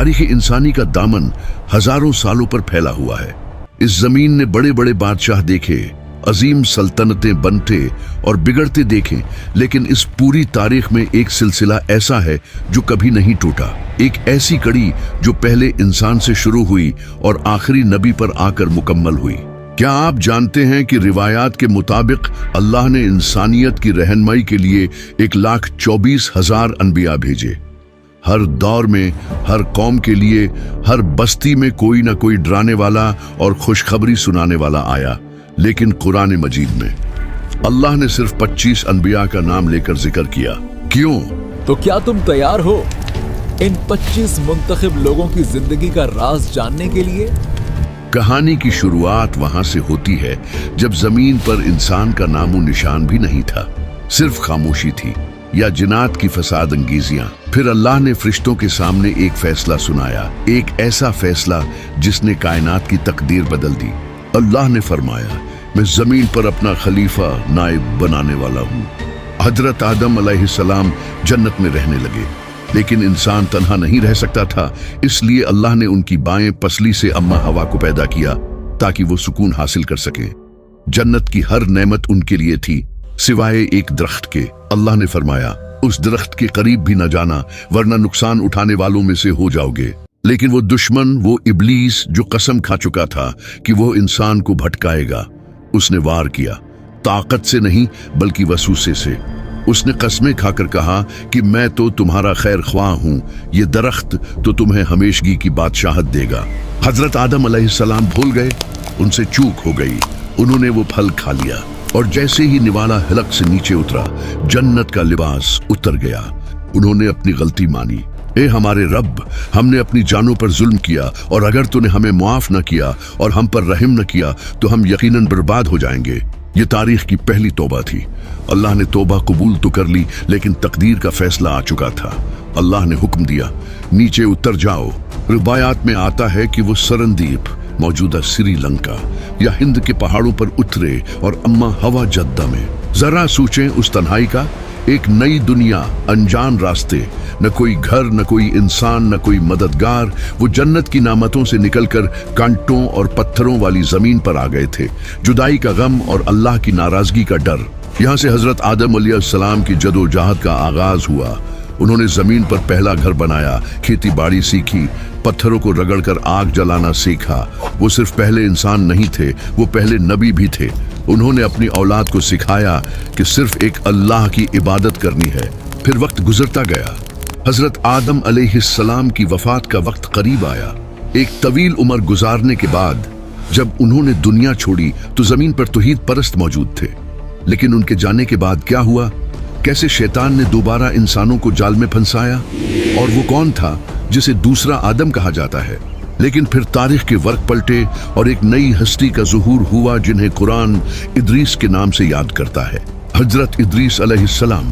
तारीख इंसानी का दामन हजारों सालों पर फैला हुआ है। इस जमीन ने बड़े बड़े बादशाह देखे, अजीम सल्तनतें बनते और बिगड़ते देखे, लेकिन इस पूरी तारीख में एक सिलसिला ऐसा है जो कभी नहीं टूटा। एक ऐसी कड़ी जो पहले इंसान से शुरू हुई और आखिरी नबी पर आकर मुकम्मल हुई। क्या आप जानते हैं कि रिवायात के मुताबिक अल्लाह ने इंसानियत की रहनुमाई के लिए 1,24,000 अनबिया भेजे। हर दौर में, हर कौम के लिए, हर बस्ती में कोई ना कोई डराने वाला और खुशखबरी सुनाने वाला आया। लेकिन कुरान मजीद में अल्लाह ने सिर्फ 25 अनबिया का नाम लेकर जिक्र किया। क्यों? तो क्या तुम तैयार हो इन 25 मुंतखब लोगों की जिंदगी का राज जानने के लिए? कहानी की शुरुआत वहां से होती है जब जमीन पर इंसान का नामो निशान भी नहीं था, सिर्फ खामोशी थी या जिन्नात की फसाद अंगेजियां। फिर अल्लाह ने फरिश्तों के सामने एक फैसला सुनाया, एक ऐसा फैसला जिसने कायनात की तकदीर बदल दी। अल्लाह ने फरमाया, मैं जमीन पर अपना खलीफा नाइब बनाने वाला हूँ। हजरत आदम अलैहिस्सलाम जन्नत में रहने लगे, लेकिन इंसान तन्हा नहीं रह सकता था, इसलिए अल्लाह ने उनकी बाएं पसली से अम्मा हवा को पैदा किया ताकि वो सुकून हासिल कर सके। जन्नत की हर नेमत उनके लिए थी सिवाय एक दरख्त के। अल्लाह ने फरमाया, उस दरख्त के करीब भी न जाना वरना नुकसान उठाने वालों में से हो जाओगे। लेकिन वो दुश्मन, वो इब्लीस जो कसम खा चुका था कि वो इंसान को भटकाएगा, उसने वार किया, ताकत से नहीं बल्कि वसूसे से। उसने कस्में खाकर कहा कि मैं तो तुम्हारा खैर ख्वाह हूं, ये दरख्त तो तुम्हें हमेशगी की बादशाहत देगा। हजरत आदम अलैहिस्सलाम भूल गए, उनसे चूक हो गई, उन्होंने वो फल खा लिया और जैसे ही निवाला हलक से नीचे उतरा, जन्नत का लिबास उतर गया। उन्होंने अपनी गलती मानी। ए हमारे रब, हमने अपनी जानों पर जुल्म किया और अगर तूने हमें मुआफ न किया और हम पर रहम न किया तो हम यकीनन बर्बाद हो जाएंगे। ये तारीख की पहली तौबा थी। अल्लाह ने तौबा कबूल तो कर ली, लेकिन तकदीर का फैसला आ चुका था। अल्लाह ने हुक्म दिया, नीचे उतर जाओ। रिवायात में आता है कि वो सरनदीप, मौजूदा श्रीलंका या हिंद के पहाड़ों पर उतरे और अम्मा हवा जद्दा में। जरा सोचें उस तन्हाई का, एक नई दुनिया, अनजान रास्ते, न कोई घर, न कोई इंसान, न कोई मददगार। वो जन्नत की नामतों से निकलकर कांटों और पत्थरों वाली जमीन पर आ गए थे। जुदाई का गम और अल्लाह की नाराजगी का डर। यहाँ से हजरत आदम अलैहिस्सलाम की जदोजहद का आगाज हुआ। उन्होंने जमीन पर पहला घर बनाया, खेती बाड़ी सीखी, पत्थरों को रगड़कर आग जलाना सीखा। वो सिर्फ पहले इंसान नहीं थे, वो पहले नबी भी थे। उन्होंने अपनी औलाद को सिखाया कि सिर्फ एक अल्लाह की इबादत करनी है। फिर वक्त गुजरता गया। हजरत आदम अलैहिस्सलाम की वफात का वक्त करीब आया। एक तवील उम्र गुजारने के बाद जब उन्होंने दुनिया छोड़ी तो जमीन पर तौहीद परस्त मौजूद थे। लेकिन उनके जाने के बाद क्या हुआ? कैसे शैतान ने दोबारा इंसानों को जाल में फंसाया? और वो कौन था जिसे दूसरा आदम कहा जाता है? लेकिन फिर तारीख के वर्क पलटे और एक नई हस्ती का ज़ुहूर हुआ जिन्हें कुरान इद्रीस के नाम से याद करता है। हजरत इद्रीस अलैहिस्सलाम,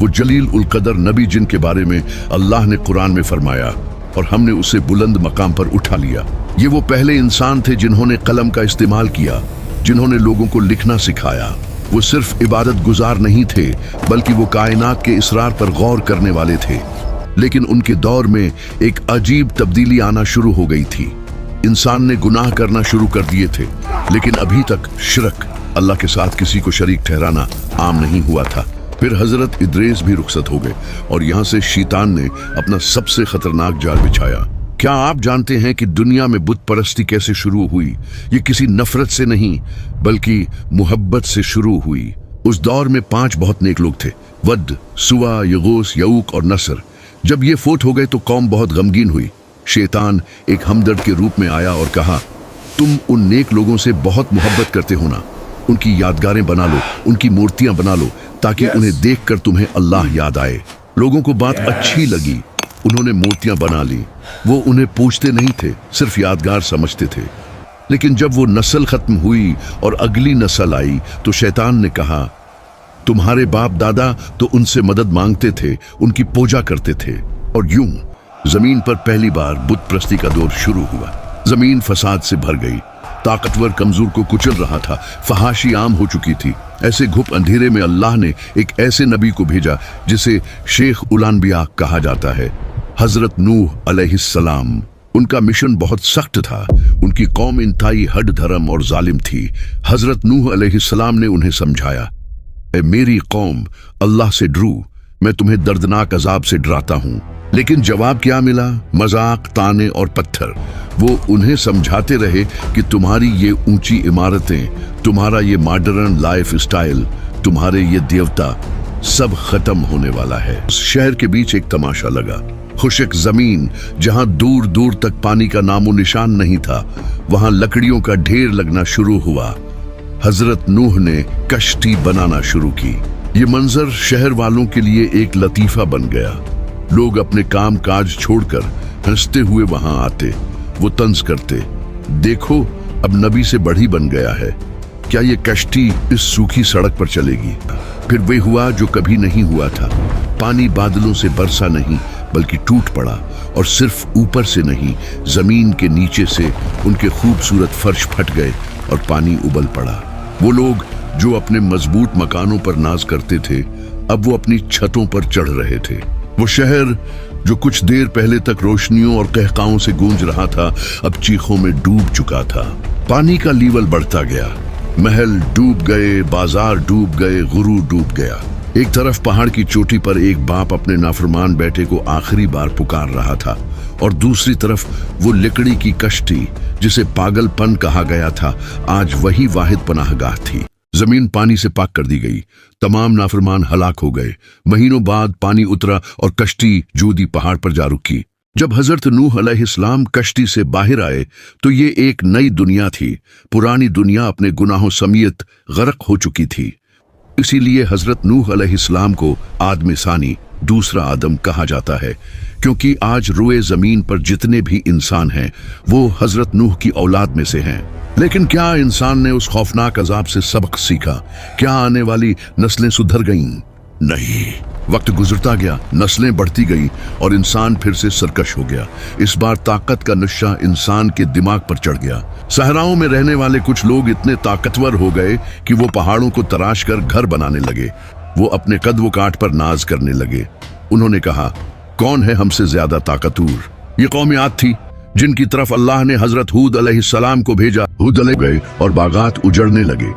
वो जलील उल कदर नबी जिनके बारे में अल्लाह ने कुरान में फरमाया और हमने उसे बुलंद मकाम पर उठा लिया। ये वो पहले इंसान थे जिन्होंने कलम का इस्तेमाल किया, जिन्होंने लोगों को लिखना सिखाया। वो सिर्फ इबादत गुजार नहीं थे बल्कि वो कायनात के इसरार पर गौर करने वाले थे। लेकिन उनके दौर में एक अजीब तब्दीली आना शुरू हो गई थी। इंसान ने गुनाह करना शुरू कर दिए थे, लेकिन अभी तक शिरक, अल्लाह के साथ किसी को शरीक ठहराना आम नहीं हुआ था। फिर हजरत इद्रीस भी रुखसत हो गए और यहाँ से शैतान ने अपना सबसे खतरनाक जाल बिछाया। क्या आप जानते हैं कि दुनिया में बुत परस्ती कैसे शुरू हुई? ये किसी नफरत से नहीं बल्कि मुहब्बत से शुरू हुई। उस दौर में 5 बहुत नेक लोग थे, वद, सुवा, यगूस, यऊक और नसर। जब ये फोत हो गए तो कौम बहुत गमगीन हुई। शैतान एक हमदर्द के रूप में आया और कहा, तुम उन नेक लोगों से बहुत मोहब्बत करते हो ना, उनकी यादगारें बना लो, उनकी मूर्तियां बना लो ताकि उन्हें देखकर तुम्हें अल्लाह याद आए। लोगों को बात अच्छी लगी, उन्होंने मूर्तियां बना ली। वो उन्हें पूछते नहीं थे, सिर्फ यादगार समझते थे। लेकिन जब वो नस्ल खत्म हुई और अगली नस्ल आई तो शैतान ने कहा, तुम्हारे बाप दादा तो उनसे मदद मांगते थे, उनकी पूजा करते थे। और यूं जमीन पर पहली बार बुत परस्ती का दौर शुरू हुआ। जमीन फसाद से भर गई, ताकतवर कमजोर को कुचल रहा था, फहाशी आम हो चुकी थी। ऐसे घुप अंधेरे में अल्लाह ने एक ऐसे नबी को भेजा जिसे शेख उल अनबिया कहा जाता है। हजरत नूह अलैहिस्सलाम, उनका मिशन बहुत सख्त था। उनकी कौम इंतहाई हड धर्म और जालिम थी। हजरत नूह अलैहिस्सलाम ने उन्हें समझाया, ए मेरी कौम, अल्लाह से डरो, मैं तुम्हें दर्दनाक अजाब से डराता हूँ। लेकिन जवाब क्या मिला? मजाक, ताने और पत्थर। वो उन्हें समझाते रहे कि तुम्हारी ये ऊंची इमारतें, तुम्हारा ये मॉडर्न लाइफ स्टाइल, तुम्हारे ये देवता सब खत्म होने वाला है। उस शहर के बीच एक तमाशा लगा। खुशक जमीन जहां दूर दूर तक पानी का नामो निशान नहीं था, वहां लकड़ियों का ढेर लगना शुरू हुआ। हजरत नूह ने कश्ती बनाना शुरू की। ये मंजर शहर वालों के लिए एक लतीफा बन गया। लोग अपने काम काज छोड़कर हंसते हुए वहां आते। वो तंज करते, देखो अब नबी से बढ़ी बन गया है। क्या ये कश्ती इस सूखी सड़क पर चलेगी? फिर वे हुआ जो कभी नहीं हुआ था। पानी बादलों से बरसा नहीं बल्कि टूट पड़ा, और सिर्फ ऊपर से नहीं, जमीन के नीचे से उनके खूबसूरत फर्श फट गए और पानी उबल पड़ा। वो लोग जो अपने मजबूत मकानों पर नाज करते थे, अब वो अपनी छतों पर चढ़ रहे थे। वो शहर जो कुछ देर पहले तक रोशनियों और कहकाओं से गूंज रहा था, अब चीखों में डूब चुका था। पानी का लीवल बढ़ता गया, महल डूब गए, बाजार डूब गए, गुरु डूब गया। एक तरफ पहाड़ की चोटी पर एक बाप अपने नाफरमान बेटे को आखिरी बार पुकार रहा था, और दूसरी तरफ वो लकड़ी की कश्ती जिसे पागलपन कहा गया था, आज वही वाहिद पनाहगाह थी। जमीन पानी से पाक कर दी गई। तमाम नाफरमान हलाक हो गए। महीनों बाद पानी उतरा और कश्ती जूदी पहाड़ पर जा रुकी। जब हजरत नूह अलैहिस्सलाम कश्ती से बाहर आए तो ये एक नई दुनिया थी। पुरानी दुनिया अपने गुनाहों समेत गर्क हो चुकी थी। इसीलिए हजरत नूह अलैहिस्सलाम को आदम सानी, दूसरा आदम कहा जाता है, क्योंकि आज रोए जमीन पर जितने भी इंसान हैं वो हजरत नूह की औलाद में से हैं। लेकिन क्या इंसान ने उस खौफनाक अजाब से सबक सीखा? क्या आने वाली नस्लें सुधर गईं? नहीं। वक्त गुजरता गया, नस्लें बढ़ती गई और इंसान फिर से सरकश हो गया। इस बार ताकत का नशा इंसान के दिमाग पर चढ़ गया। सहराओं में रहने वाले कुछ लोग इतने ताकतवर हो गए कि वो पहाड़ों को तराश कर घर बनाने लगे। वो अपने कद व काठ पर नाज करने लगे। उन्होंने कहा, कौन है हमसे ज्यादा ताकतवर? ये कौम आद थी जिनकी तरफ अल्लाह ने हजरत हूद अलैहिस्सलाम को भेजा। हूद अलैहि गए और बागात उजड़ने लगे।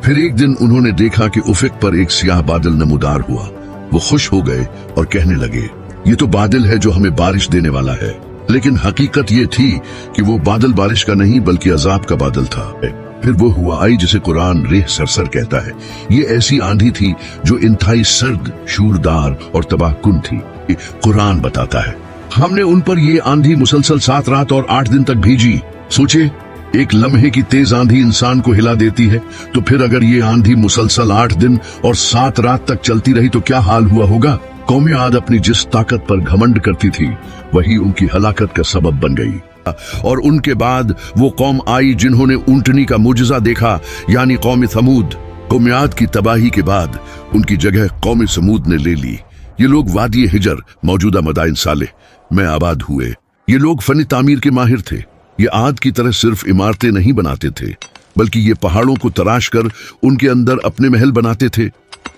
फिर एक दिन उन्होंने देखा कि उफक पर एक सियाह बादल नमूदार हुआ। वो खुश हो गए और कहने लगे, ये तो बादल है जो हमें बारिश देने वाला है। लेकिन हकीकत ये थी कि वो बादल बारिश का नहीं बल्कि अजाब का बादल था। फिर वो हुआ आई जिसे कुरान रेह सरसर कहता है। ये ऐसी आंधी थी जो इंतहाई सर्द, शूरदार और तबाहकुन थी। कुरान बताता है, हमने उन पर ये आंधी मुसलसल 7 रात और 8 दिन तक भेजी। सोचे, एक लम्हे की तेज आंधी इंसान को हिला देती है, तो फिर अगर ये आंधी मुसलसल 8 दिन और 7 रात तक चलती रही तो क्या हाल हुआ होगा? कौम आद अपनी जिस ताकत पर घमंड करती थी वही उनकी हलाकत का सबब बन गई। और उनके बाद वो कौम आई जिन्होंने ऊंटनी का मुजजा देखा, यानी कौम समूद। कौम आद की तबाही के बाद उनकी जगह कौम समूद ने ले ली। ये लोग वादी हिजर, मौजूदा मदाइन सालेह में आबाद हुए। ये लोग फनी तामीर के माहिर थे। ये आद की तरह सिर्फ इमारतें नहीं बनाते थे, बल्कि ये पहाड़ों को तराश कर उनके अंदर अपने महल बनाते थे।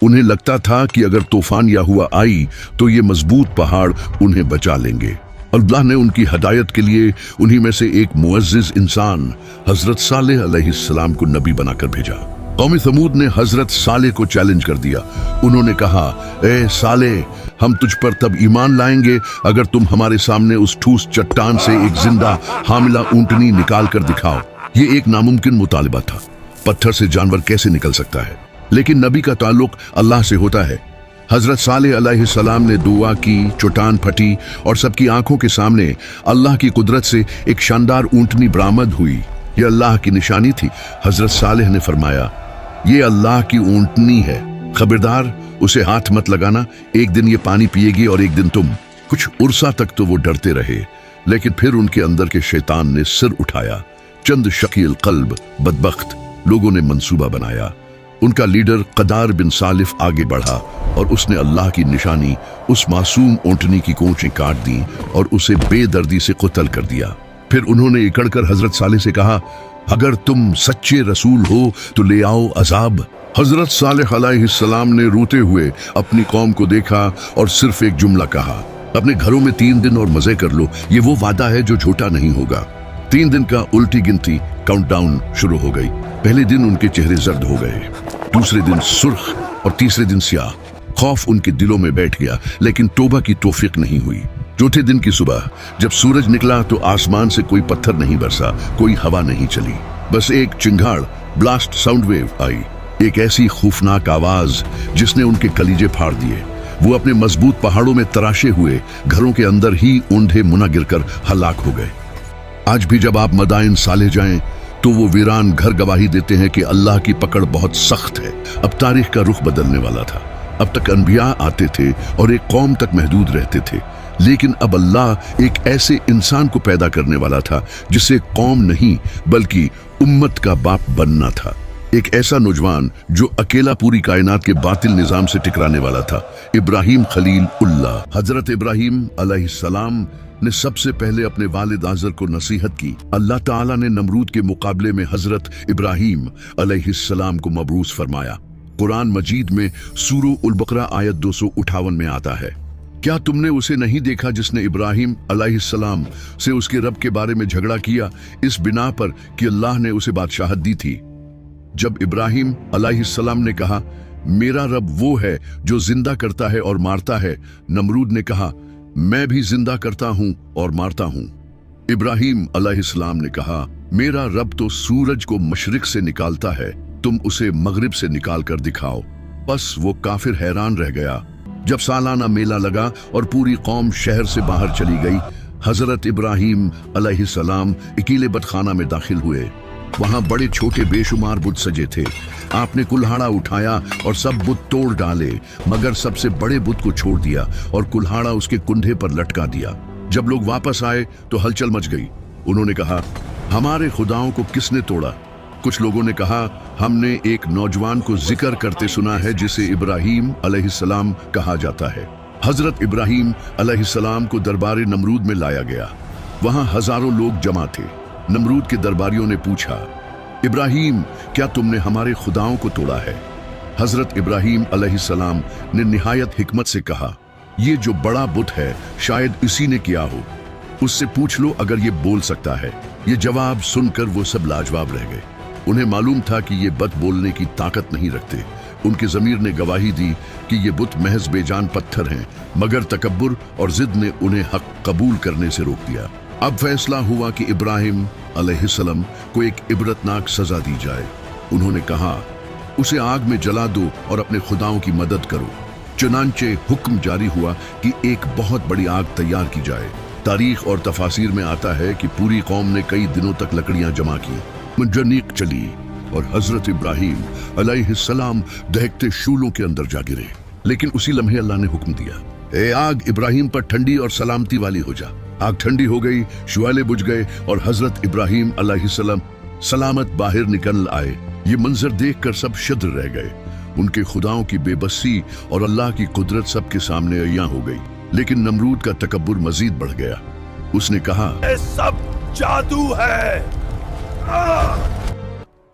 उन्हें लगता था कि अगर तूफान या हुआ आई तो ये मजबूत पहाड़ उन्हें बचा लेंगे। अल्लाह ने उनकी हदायत के लिए उन्हीं में से एक मुअज्जिज इंसान हजरत सालेह अलैहिस्सलाम को नबी बनाकर भेजा। कौम समूद ने हजरत सालेह को चैलेंज कर दिया। उन्होंने कहा, ए सालेह, हम तुझ पर तब ईमान लाएंगे अगर तुम हमारे सामने उस ठूस चट्टान से एक जिंदा हामिला ऊंटनी निकाल कर दिखाओ। ये एक नामुमकिन मुतालिबा था। पत्थर से जानवर कैसे निकल सकता है? लेकिन नबी का ताल्लुक अल्लाह से होता है। हजरत सालेह अलैहिस्सलाम ने दुआ की, चट्टान फटी और सबकी आंखों के सामने अल्लाह की कुदरत से एक शानदार ऊंटनी बरामद हुई। यह अल्लाह की निशानी थी। हजरत सालेह ने फरमाया, ये अल्लाह की ऊंटनी है, खबरदार उसे हाथ मत लगाना। एक दिन ये पानी पिएगी और एक दिन तुम। कुछ उर्सा तक तो वो डरते रहे, लेकिन फिर उनके अंदर के शैतान ने सिर उठाया। चंद शकील कल्ब बदबख्त लोगों ने मंसूबा बनाया। उनका लीडर कदार बिन सालिफ आगे बढ़ा और उसने अल्लाह की निशानी उस मासूम ऊंटनी की कोंचें काट दी और उसे बेदर्दी से कुतल कर दिया। फिर उन्होंने इकड़कर हजरत सालेह से कहा, अगर तुम सच्चे रसूल हो तो ले आओ अजाब। हजरत सालेह अलैहिस्सलाम ने रोते हुए अपनी कौम को देखा और सिर्फ एक जुमला कहा, अपने घरों में 3 दिन और मजे कर लो, ये वो वादा है जो झूठा नहीं होगा। 3 दिन का उल्टी गिनती काउंटडाउन शुरू हो गई। पहले दिन उनके चेहरे जर्द हो गए, दूसरे दिन सुर्ख और तीसरे दिन स्याह। खौफ उनके दिलों में बैठ गया, लेकिन तौबा की तौफीक नहीं हुई। चौथे दिन की सुबह जब सूरज निकला तो आसमान से कोई पत्थर नहीं बरसा, कोई हवा नहीं चली, बस एक चिंगाड़ ब्लास्ट साउंड वेव आई, एक ऐसी खौफनाक आवाज जिसने उनके कलीजे फाड़ दिए। वो अपने मजबूत पहाड़ों में तराशे हुए घरों के अंदर ही ऊंधे मुना गिरकर हलाक हो गए। आज भी जब आप मदाइन साले जाएं तो वो वीरान घर गवाही देते हैं कि अल्लाह की पकड़ बहुत सख्त है। अब तारीख का रुख बदलने वाला था। अब तक अनबिया आते थे और एक कौम तक महदूद रहते थे, लेकिन अब अल्लाह एक ऐसे इंसान को पैदा करने वाला था जिसे कौम नहीं बल्कि उम्मत का बाप बनना था। एक ऐसा नौजवान जो अकेला पूरी कायनात के बातिल निजाम से टकराने वाला था। इब्राहिम खलील उल्लाह। हजरत इब्राहिम अलैहिस्सलाम ने सबसे पहले अपने वालिद आज़र को नसीहत की। अल्लाह ताला ने नमरूद के मुकाबले में हजरत इब्राहिम अलैहिस्सलाम को मबरूस फरमाया। कुरान मजीद में सूरह अल बकरा आयत 258 में आता है, क्या तुमने उसे नहीं देखा जिसने इब्राहिम अलैहिस्सलाम से उसके रब के बारे में झगड़ा किया, इस बिना पर कि अल्लाह ने उसे बादशाहत दी थी। जब इब्राहिम अलैहिस्सलाम ने कहा, मेरा रब वो है जो जिंदा करता है और मारता है, नमरूद ने कहा, मैं भी जिंदा करता हूं और मारता हूं। इब्राहिम अलैहिस्सलाम ने कहा, मेरा रब तो सूरज को मशरिक से निकालता है, तुम उसे मगरिब से निकाल कर दिखाओ। बस वो काफिर हैरान रह गया। जब सालाना मेला लगा और पूरी कौम शहर से बाहर चली गई, हजरत इब्राहिम अलैहिस्सलाम अकीले बतखाना में दाखिल हुए। वहां बड़े छोटे बेशुमार बुत सजे थे। आपने कुल्हाड़ा उठाया और सब बुत तोड़ डाले, मगर सबसे बड़े बुत को छोड़ दिया और कुल्हाड़ा उसके कुंधे पर लटका दिया। जब लोग वापस आए तो हलचल मच गई। उन्होंने कहा, हमारे खुदाओं को किसने तोड़ा? कुछ लोगों ने कहा, हमने एक नौजवान को जिक्र करते सुना है जिसे इब्राहिम अलैहिस्सलाम कहा जाता है। हजरत इब्राहिम अलैहिस्सलाम को दरबार नमरूद में लाया गया। वहां हजारों लोग जमा थे। नमरूद के दरबारियों ने पूछा, इब्राहिम, क्या तुमने हमारे खुदाओं को तोड़ा है? हजरत इब्राहिम अलैहिस्सलाम ने निहायत हिकमत से कहा, ये जो बड़ा बुत है शायद इसी ने किया हो, उससे पूछ लो अगर ये बोल सकता है। ये जवाब सुनकर वो सब लाजवाब रह गए। उन्हें मालूम था कि ये बुत बोलने की ताकत नहीं रखते। उनके ज़मीर ने गवाही दी कि ये बुत महज बेजान पत्थर हैं, मगर तकब्बुर और जिद ने उन्हें हक कबूल करने से रोक दिया। अब फैसला हुआ कि इब्राहिम अलैहिस्सलाम को एक इबरतनाक सजा दी जाए। उन्होंने कहा, उसे आग में जला दो और अपने खुदाओं की मदद करो। चुनांचे हुक्म जारी हुआ कि एक बहुत बड़ी आग तैयार की जाए। तारीख और तफासिर में आता है कि पूरी कौम ने कई दिनों तक लकड़ियां जमा की। मंजनीक चली और हजरत इब्राहिम अलैहिस्सलाम दहकते शूलों के अंदर जा गिरे। लेकिन उसी लम्हे अल्लाह ने हुक्म दिया, ए आग, इब्राहिम पर ठंडी और सलामती वाली हो जा। आग ठंडी हो गई, शुआले बुझ गए और हजरत इब्राहिम अलैहिस्सलाम सलामत बाहर निकल आए। ये मंजर देखकर सब शद्र रह गए। उनके खुदाओं की बेबसी और अल्लाह की कुदरत सबके सामने अय्यां हो गई। लेकिन नमरूद का तकब्बुर मजीद बढ़ गया। उसने कहा, ये सब जादू है।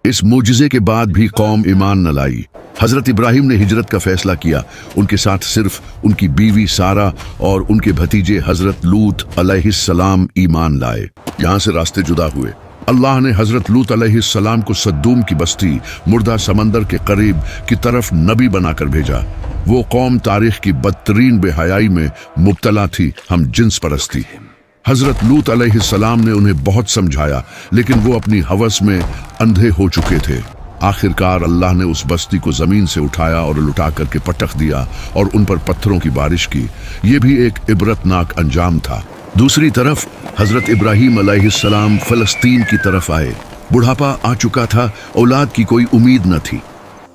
इस मोजिजे के बाद भी कौम ईमान न लाई। हजरत इब्राहिम ने हिजरत का फैसला किया। उनके साथ सिर्फ उनकी बीवी सारा और उनके भतीजे हजरत लूत अलैहिस्सलाम ईमान लाए। यहाँ से रास्ते जुदा हुए। अल्लाह ने हजरत लूत अलैहिस्सलाम को सद्दूम की बस्ती मुर्दा समंदर के करीब की तरफ नबी बनाकर भेजा। वो कौम तारीख की बदतरीन बेहयाई में मुब्तला थी, हम जिन्स परस्ती। हजरत लूत अलैहिस्सलाम ने उन्हें बहुत समझाया, लेकिन वो अपनी हवस में अंधे हो चुके थे। आखिरकार अल्लाह ने उस बस्ती को जमीन से उठाया और लुटा करके पटक दिया और उन पर पत्थरों की बारिश की। ये भी एक इबरतनाक अंजाम था। दूसरी तरफ हजरत इब्राहिम अलैहिस्सलाम फलस्तीन की तरफ आए। बुढ़ापा आ चुका था, औलाद की कोई उम्मीद न थी,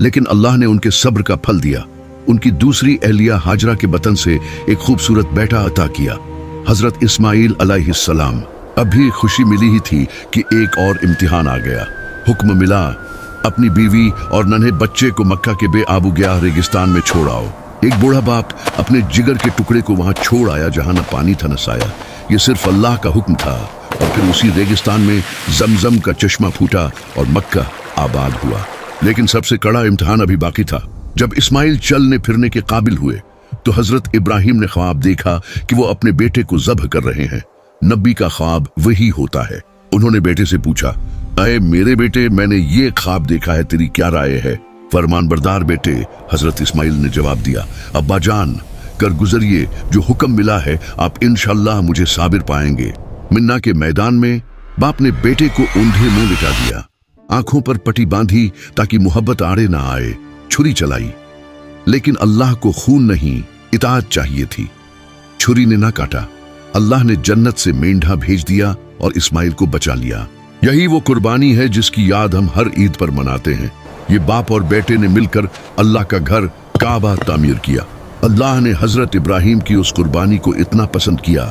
लेकिन अल्लाह ने उनके सब्र का फल दिया। उनकी दूसरी अहलिया हाजरा के बतन से एक खूबसूरत बेटा अता किया, हजरत इस्माइल अलैहिस्सलाम। अभी खुशी मिली ही थी कि एक और इम्तिहान आ गया। हुक्म मिला, अपनी बीवी और नन्हे बच्चे को मक्का के बेआबू गया रेगिस्तान में छोड़ आओ। एक बूढ़ा बाप अपने जिगर के टुकड़े को वहां छोड़ आया जहां न पानी था न साया। ये सिर्फ अल्लाह का हुक्म था। और फिर उसी रेगिस्तान में जमजम का चश्मा फूटा और मक्का आबाद हुआ। लेकिन सबसे कड़ा इम्तिहान अभी बाकी था। जब इस्माइल चलने फिरने के काबिल हुए, तो हजरत इब्राहिम ने ख्वाब देखा कि वो अपने बेटे को ज़ब्ह कर रहे हैं। नबी का ख्वाब वही होता है। उन्होंने बेटे से पूछा, अरे मेरे बेटे, मैंने ये ख्वाब देखा है, तेरी क्या राय है? फरमानबरदार बेटे हजरत इस्माइल ने जवाब दिया, अब्बा जान कर गुजरिए, जो हुक्म मिला है आप इंशाअल्लाह मुझे साबिर पाएंगे। मिन्ना के मैदान में बाप ने बेटे को ऊंधे मुंह लिटा दिया, आंखों पर पट्टी बांधी ताकि मोहब्बत आड़े ना आए, छुरी चलाई, लेकिन अल्लाह को खून नहीं इताअत चाहिए थी। छुरी ने ना काटा। अल्लाह ने जन्नत से मेंढा भेज दिया और इस्माइल को बचा लिया। यही वो कुर्बानी है जिसकी याद हम हर ईद पर मनाते हैं। ये बाप और बेटे ने मिलकर अल्लाह का घर काबा तामीर किया। अल्लाह ने हजरत इब्राहिम की उस कुर्बानी को इतना पसंद किया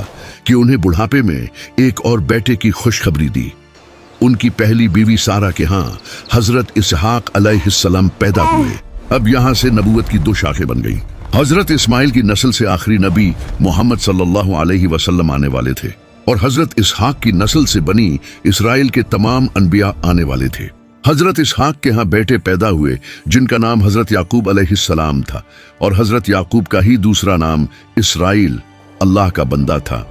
कि उन्हें बुढ़ापे में एक और बेटे की खुशखबरी दी। उनकी पहली बीवी सारा के यहाँ हजरत इसहाक अलैहिस्सलाम पैदा हुए। अब यहाँ से नबूवत की दो शाखें बन गई। हजरत इस्माइल की नस्ल से आखिरी नबी मोहम्मद सल्लल्लाहु अलैहि वसल्लम आने वाले थे और हजरत इसहाक की नस्ल से बनी इसराइल के तमाम अनबिया आने वाले थे। हजरत इसहाक के यहाँ बेटे पैदा हुए जिनका नाम हजरत याकूब अलैहिस्सलाम था और हजरत याकूब का ही दूसरा नाम इसराइल, अल्लाह का बंदा था।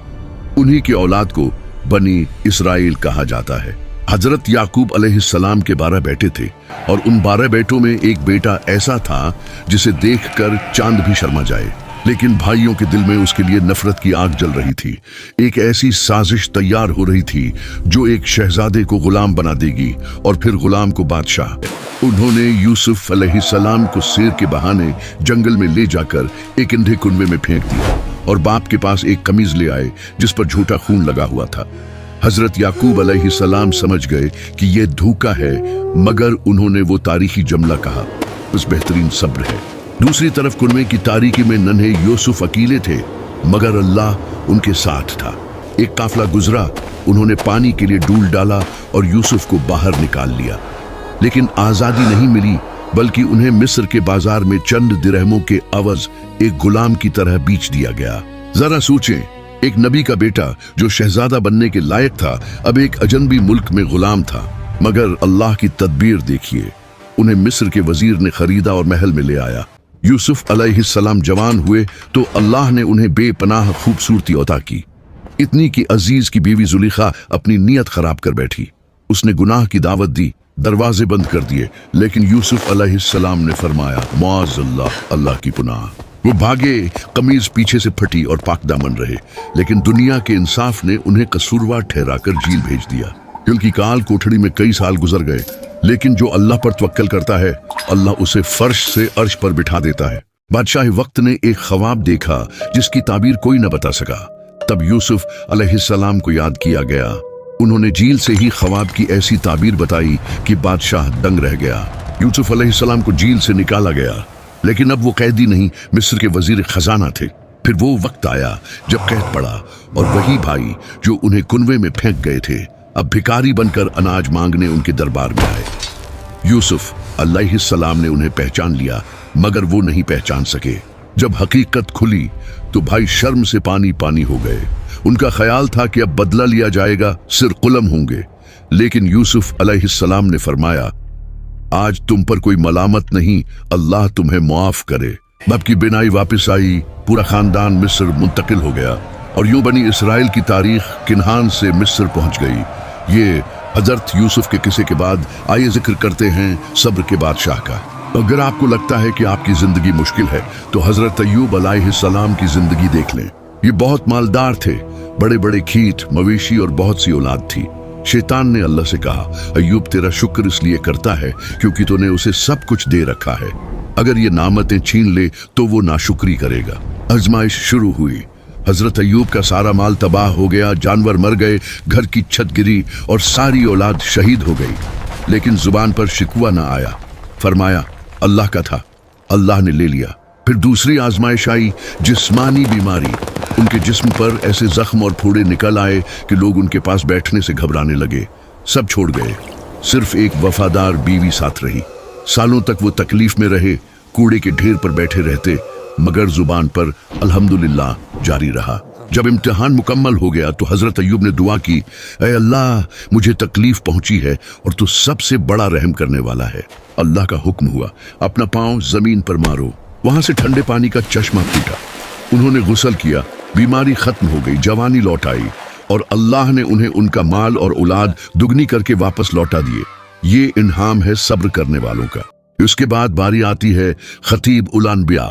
उन्हीं की औलाद को बनी इसराइल कहा जाता है। हजरत याकूब अलैहिस्सलाम के 12 बेटे थे और उन 12 बेटों में एक बेटा ऐसा था जिसे देखकर चांद भी शर्मा जाए, लेकिन भाइयों के दिल में उसके लिए नफरत की आग जल रही थी। एक ऐसी साजिश तैयार हो रही थी जो एक शहजादे को गुलाम बना देगी और फिर गुलाम को बादशाह। उन्होंने यूसुफ अलैहिस्सलाम को शेर के बहाने जंगल में ले जाकर एक अंधे कुनबे में फेंक दिया और बाप के पास एक कमीज ले आए जिस पर झूठा खून लगा हुआ था। हजरत याकूब अलैहिस्सलाम समझ गए कि यह धोखा है, मगर उन्होंने वो तारीखी जुमला कहा, बस बेहतरीन सब्र है। दूसरी तरफ कुनबे की तारीकी में नन्हे यूसुफ अकेले थे, मगर अल्लाह उनके साथ था। एक काफला गुजरा, उन्होंने पानी के लिए डूल डाला और यूसुफ को बाहर निकाल लिया, लेकिन आजादी नहीं मिली, बल्कि उन्हें मिस्र के बाजार में चंद दिरहमों के अवज एक गुलाम की तरह बेच दिया गया। जरा सोचें, एक नबी का बेटा जो शहजादा बनने के लायक था अब एक अजनबी मुल्क में गुलाम था। मगर अल्लाह की तदबीर देखिए, उन्हें मिस्र के वजीर ने खरीदा और महल में ले आया। यूसुफ अलैहिस्सलाम जवान हुए तो अल्लाह ने उन्हें बेपनाह खूबसूरती अता की, इतनी कि अजीज की बीवी जुलेखा अपनी नीयत खराब कर बैठी। उसने गुनाह की दावत दी, दरवाजे बंद कर दिए, लेकिन यूसुफ अलैहिस्सलाम ने फरमाया, मुआज़ल्लाह, अल्लाह की पुनाह। वो भागे, कमीज पीछे से फटी और पाक दामन रहे, लेकिन दुनिया के इंसाफ ने उन्हें कसूरवार ठहराकर जेल भेज दिया। क्योंकि काल कोठड़ी में कई साल गुजर गए, लेकिन जो अल्लाह पर तवक्कल करता है अल्लाह उसे फर्श से अर्श पर बिठा देता है। बादशाह वक्त ने एक ख्वाब देखा जिसकी ताबीर कोई न बता सका। तब यूसुफ अलैहिस्सलाम को याद किया गया। उन्होंने झील से ही ख्वाब की ऐसी ताबीर बताई कि बादशाह दंग रह गया। यूसुफ अलैहिस्सलाम को झील से निकाला गया, लेकिन अब वो कैदी नहीं, मिस्र के वजीर खजाना थे। फिर वो वक्त आया जब कैद पड़ा और वही भाई जो उन्हें कुनवे में फेंक गए थे अब भिखारी बनकर अनाज मांगने उनके दरबार में आए। यूसुफ अलैहिस्सलाम ने उन्हें पहचान लिया, मगर वो नहीं पहचान सके। जब हकीकत खुली तो भाई शर्म से पानी पानी हो गए। उनका ख्याल था कि अब बदला लिया जाएगा, सिर कुलम होंगे, लेकिन यूसुफ अलैहिस्सलाम ने फरमाया, आज तुम पर कोई मलामत नहीं, अल्लाह तुम्हें मुआफ करे। बाप की बिनाई वापस आई, पूरा खानदान मिस्र मुंतकिल हो गया और यूं बनी इसराइल की तारीख किन्हान से मिस्र पहुंच गई। ये हजरत यूसुफ के किस्से के बाद आइए जिक्र करते हैं सब्र के बादशाह का। अगर आपको लगता है कि आपकी जिंदगी मुश्किल है तो हजरत अय्यूब अलैहिस्सलाम की जिंदगी देख लें। ये बहुत मालदार थे, बड़े बड़े खीट, मवेशी और बहुत सी औलाद थी। शैतान ने अल्लाह से कहा, अय्यूब तेरा शुक्र इसलिए करता है क्योंकि तूने उसे सब कुछ दे रखा है, अगर ये नामतें छीन ले तो वो नाशुक्री करेगा। आजमाइश शुरू हुई। हजरत अय्यूब का सारा माल तबाह हो गया, जानवर मर गए, घर की छत गिरी और सारी औलाद शहीद हो गई, लेकिन जुबान पर शिकवा ना आया। फरमाया, अल्लाह का था, अल्लाह ने ले लिया। फिर दूसरी आजमाइश आई, जिस्मानी बीमारी। उनके जिस्म पर ऐसे जख्म और फोड़े निकल आए कि लोग उनके पास बैठने से घबराने लगे। सब छोड़ गए, सिर्फ एक वफादार बीवी साथ रही। सालों तक वो तकलीफ में रहे, कूड़े के ढेर पर बैठे रहते, मगर जुबान पर अल्हम्दुलिल्लाह जारी रहा। जब इम्तिहान मुकम्मल हो गया तो हजरत अय्यूब ने दुआ की, ऐ अल्लाह, मुझे तकलीफ पहुंची है और तू सबसे बड़ा रहम करने वाला है। अल्लाह का हुक्म हुआ, अपना पांव जमीन पर मारो। वहां से ठंडे पानी का चश्मा फूटा। उन्होंने गुस्ल किया, बीमारी खत्म हो गई, जवानी लौट आई और अल्लाह ने उन्हें उनका माल और औलाद दुगनी करके वापस लौटा दिए। ये इन्हाम है सब्र करने वालों का। उसके बाद बारी आती है खतीब उल अनबिया,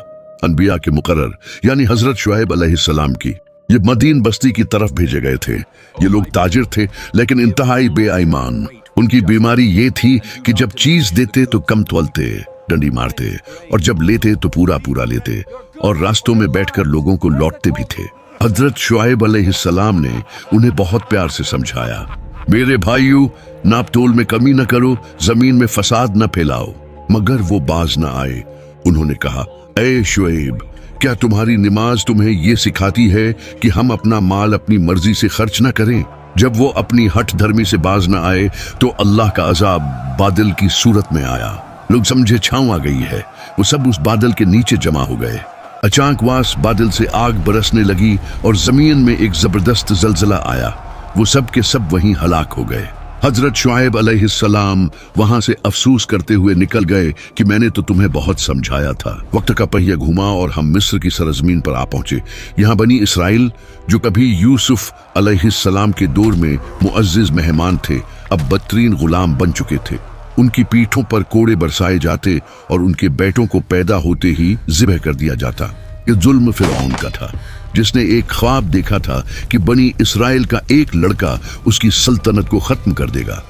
अनबिया के मुकर्रर यानी हजरत शुएब अलैहिस्सलाम की। ये मदीन बस्ती की तरफ भेजे गए थे। ये लोग ताजिर थे लेकिन इंतहाई बेईमान। उनकी बीमारी ये थी कि जब चीज देते तो कम तोलते, डंडी मारते और जब लेते तो पूरा पूरा लेते और रास्तों में बैठकर लोगों को लौटते भी थे। हजरत शुएब अलैहिस्सलाम ने उन्हें बहुत प्यार से समझाया, मेरे भाइयों, नाप तोल में कमी न करो, जमीन में फसाद न फैलाओ। मगर वो बाज न आए। उन्होंने कहा, ए शुएब, क्या तुम्हारी नमाज तुम्हें ये सिखाती है कि हम अपना माल अपनी मर्जी से खर्च न करें? जब वो अपनी हठ धर्मी से बाज न आए तो अल्लाह का अजाब बादल की सूरत में आया। लोग समझे छांव आ गई है। वो सब उस बादल के नीचे जमा हो गए। अचानकवास बादल से आग बरसने लगी और जमीन में एक जबरदस्त जलजला आया। वो सब के सब वहीं हलाक हो गए। हजरत शुएब अलैहिस्सलाम वहां से अफसोस करते हुए निकल गए कि मैंने तो तुम्हें बहुत समझाया था। वक्त का पहिया घुमा और हम मिस्र की सरजमीन पर आ पहुंचे। यहाँ बनी इसराइल, जो कभी यूसुफ अलैहिस्सलाम के दौर में मुअज्जिज मेहमान थे, अब बदतरीन गुलाम बन चुके थे। उनकी पीठों पर कोड़े बरसाए जाते और उनके बेटों को पैदा होते ही ज़िबह कर दिया जाता। ये जुल्म फिरौन का था, जिसने एक ख्वाब देखा था कि बनी इसराइल का एक लड़का उसकी सल्तनत को खत्म कर देगा।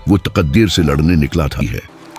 वो तकदीर से लड़ने निकला था।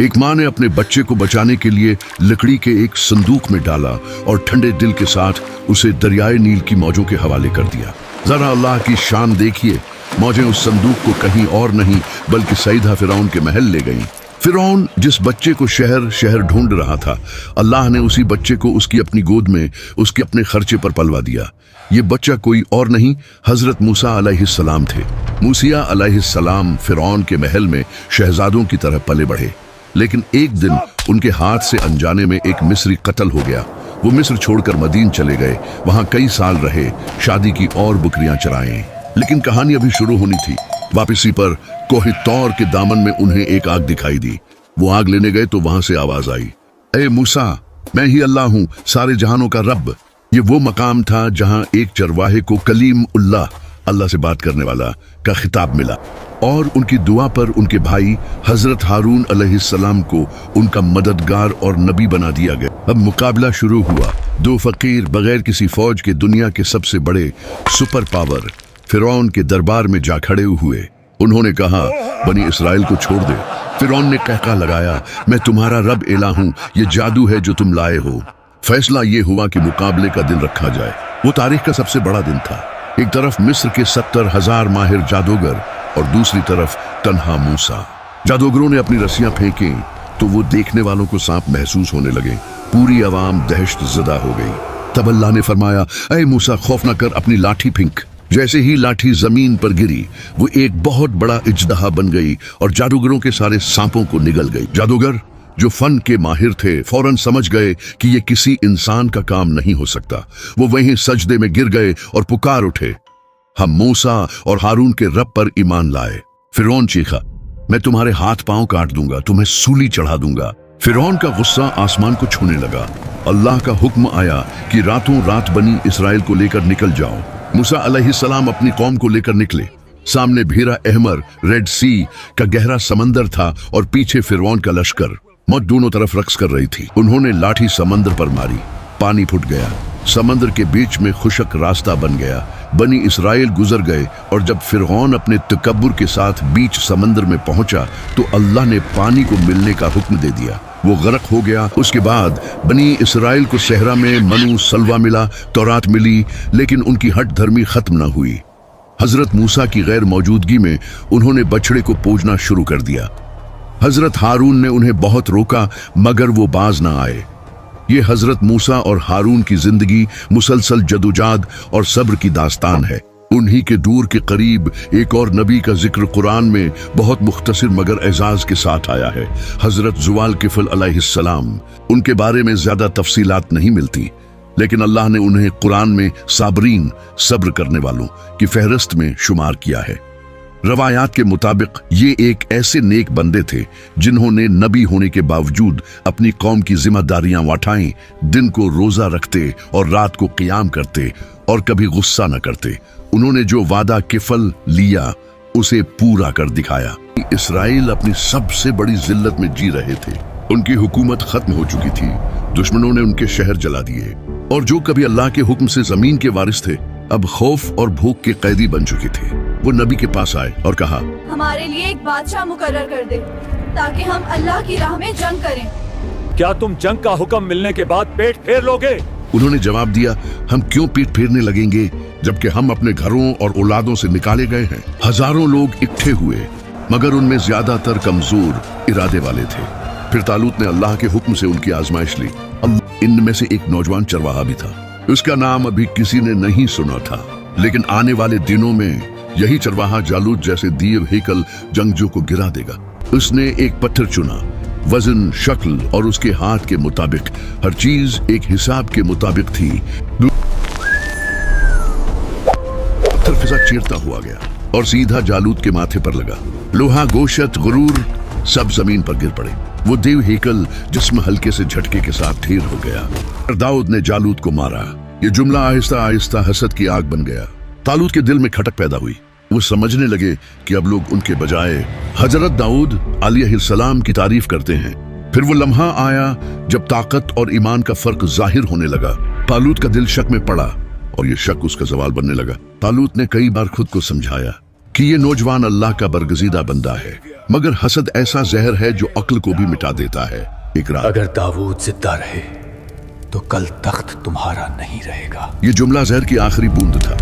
एक माँ ने अपने बच्चे को बचाने के लिए लकड़ी के एक संदूक में डाला और ठंडे दिल के साथ उसे दरियाए नील की मौजों के हवाले कर दिया। जरा अल्लाह की शान देखिए, मौजें उस संदूक को कहीं और नहीं बल्कि सईदा फिरौन के महल ले गईं। फिरौन जिस बच्चे को शहर शहर ढूंढ रहा था, अल्लाह ने उसी बच्चे को उसकी अपनी गोद में उसके अपने खर्चे पर पलवा दिया। ये बच्चा कोई और नहीं, हजरत मूसा अलैहिस्सलाम थे। मूसा अलैहिस्सलाम फिरौन के महल में शहजादों की तरह पले बढ़े, लेकिन एक दिन उनके हाथ से अनजाने में एक मिस्री कत्ल हो गया। वो मिस्र छोड़कर मदीन चले गए, वहां कई साल रहे, शादी की और बकरियां चराएं। लेकिन कहानी अभी शुरू होनी थी। वापसी पर कोहे तौर के दामन में उन्हें एक आग दिखाई दी। वो आग लेने गए तो वहां से आवाज आई, ए मूसा, मैं ही अल्लाह हूं, सारे जहानों का रब। ये वो मकाम था जहां एक चरवाहे को कलीम उल्लाह, अल्लाह से बात करने वाला, का खिताब मिला और उनकी दुआ पर उनके भाई हजरत हारून अलैहिस्सलाम को उनका मददगार और नबी बना दिया गया। अब मुकाबला शुरू हुआ। दो फकीर बगैर किसी फौज के दुनिया के सबसे बड़े सुपर पावर फिरौन के दरबार में जा खड़े हुए। उन्होंने कहा, बनी इसराइल को छोड़ दे। फिरौन ने कहका लगाया, मैं तुम्हारा रब इला हूं, ये जादू है जो तुम लाए हो। फैसला ये हुआ कि मुकाबले का दिन रखा जाए। वो तारीख का सबसे बड़ा दिन था। एक तरफ मिस्र के 70,000 माहिर जादूगर और दूसरी तरफ तन्हा मूसा। जादूगरों ने अपनी रस्सियां फेंकी तो वो देखने वालों को सांप महसूस होने लगे। पूरी आवाम दहशत ज़दा हो गई। तब अल्लाह ने फरमाया, ऐ मूसा, खौफ न कर, अपनी लाठी फेंक। जैसे ही लाठी जमीन पर गिरी, वो एक बहुत बड़ा इजदहा बन गई और जादूगरों के सारे सांपों को निगल गई। जादूगर जो फन के माहिर थे फौरन समझ गए कि ये किसी इंसान का काम नहीं हो सकता। वो वहीं सजदे में गिर गए और पुकार उठे, हम मूसा और हारून के रब पर ईमान लाए। फिरौन चीखा, मैं तुम्हारे हाथ पांव काट दूंगा, तुम्हें सूली चढ़ा दूंगा। फिरौन का गुस्सा आसमान को छूने लगा। अल्लाह का हुक्म आया कि रातों रात बनी इसराइल को लेकर निकल जाओ। मूसा अलैहिस्सलाम अपनी कौम को लेकर निकले। सामने भीरा अहमर रेड सी का गहरा समंदर था और पीछे फिरौन का लश्कर। मौत दोनों तरफ रक्स कर रही थी। उन्होंने लाठी समंदर पर मारी, पानी फुट गया। समंदर के बीच में खुशक रास्ता बन गया। बनी इसराइल गुजर गए और जब फिरौन अपने तकब्बुर के साथ बीच समंदर में पहुंचा तो अल्लाह ने पानी को मिलने का हुक्म दे दिया। वो गरक हो गया। उसके बाद बनी इसराइल को सहरा में मनु सलवा मिला, तौरात मिली, लेकिन उनकी हट धर्मी खत्म न हुई। हजरत मूसा की गैर मौजूदगी में उन्होंने बछड़े को पूजना शुरू कर दिया। हजरत हारून ने उन्हें बहुत रोका मगर वो बाज न आए। ये हजरत मूसा और हारून की जिंदगी मुसलसल जदोजहद और सब्र की दास्तान है। उन्हीं के दूर के करीब एक और नबी का जिक्र कुरान में बहुत मुख्तसर मगर एजाज के साथ आया है, हजरत जुवालकिफल अलैहिस्सलाम। उनके बारे में ज्यादा तफसीलात नहीं मिलती, लेकिन अल्लाह ने उन्हें कुरान में साबरीन, सब्र करने वालों की फहरिस्त में शुमार किया है। रवायात के मुताबिक ये एक ऐसे नेक बंदे थे जिन्होंने नबी होने के बावजूद अपनी कौम की जिम्मेदारियां उठाई, दिन को रोजा रखते और रात को क़ियाम करते और कभी गुस्सा न करते। उन्होंने जो वादा किफल लिया उसे पूरा कर दिखाया। इसराइल अपनी सबसे बड़ी जिल्लत में जी रहे थे। उनकी हुकूमत खत्म हो चुकी थी, दुश्मनों ने उनके शहर जला दिए और जो कभी अल्लाह के हुक्म से जमीन के वारिस थे अब खौफ और भूख के कैदी बन चुके थे। वो नबी के पास आए और कहा, हमारे लिए एक बादशाह मुकर्रर कर दे ताकि हम अल्लाह की राह में जंग करें। क्या तुम जंग का हुक्म मिलने के बाद पेट फेर लोगे? उन्होंने जवाब दिया, हम क्यों पीठ फेरने लगेंगे जबकि हम अपने घरों और औलादों से निकाले गए हैं। हजारों लोग इकट्ठे हुए मगर उनमें ज्यादातर कमजोर इरादे वाले थे। फिर तालूत ने अल्लाह के हुक्म से उनकी आजमाइश ली। इनमें से एक नौजवान चरवाहा भी था। उसका नाम अभी किसी ने नहीं सुना था, लेकिन आने वाले दिनों में यही चरवाहा जालूत जैसे दीव हेकल जंगजू को गिरा देगा। उसने एक पत्थर चुना, वजन, शक्ल और उसके हाथ के मुताबिक हर चीज एक हिसाब के मुताबिक थी। पत्थर फिजा चीरता हुआ गया और सीधा जालूत के माथे पर लगा। लोहा, गोशत, गुरूर सब जमीन पर गिर पड़े। वो देव हेकल जिसमें हल्के से झटके के साथ ढेर हो गया। दाऊद ने जालूत को मारा। ये जुमला आहिस्ता आहिस्ता हसद की आग बन गया। तालूत के दिल में खटक पैदा हुई। वो समझने लगे कि अब लोग उनके बजाय हजरत दाऊद अलैहिस्सलाम की तारीफ करते हैं। फिर वो लम्हा आया जब ताकत और ईमान का फर्क जाहिर होने लगा। तालूत का दिल शक में पड़ा और ये शक उसका सवाल बनने लगा। तालूत ने कई बार खुद को समझाया कि ये नौजवान अल्लाह का बरगजीदा बंदा है, मगर हसद ऐसा जहर है जो अक्ल को भी मिटा देता है। एक रात अगर दाऊद जिंदा रहे तो कल तख्त तुम्हारा नहीं रहेगा। ये जुमला जहर की आखिरी बूंद था।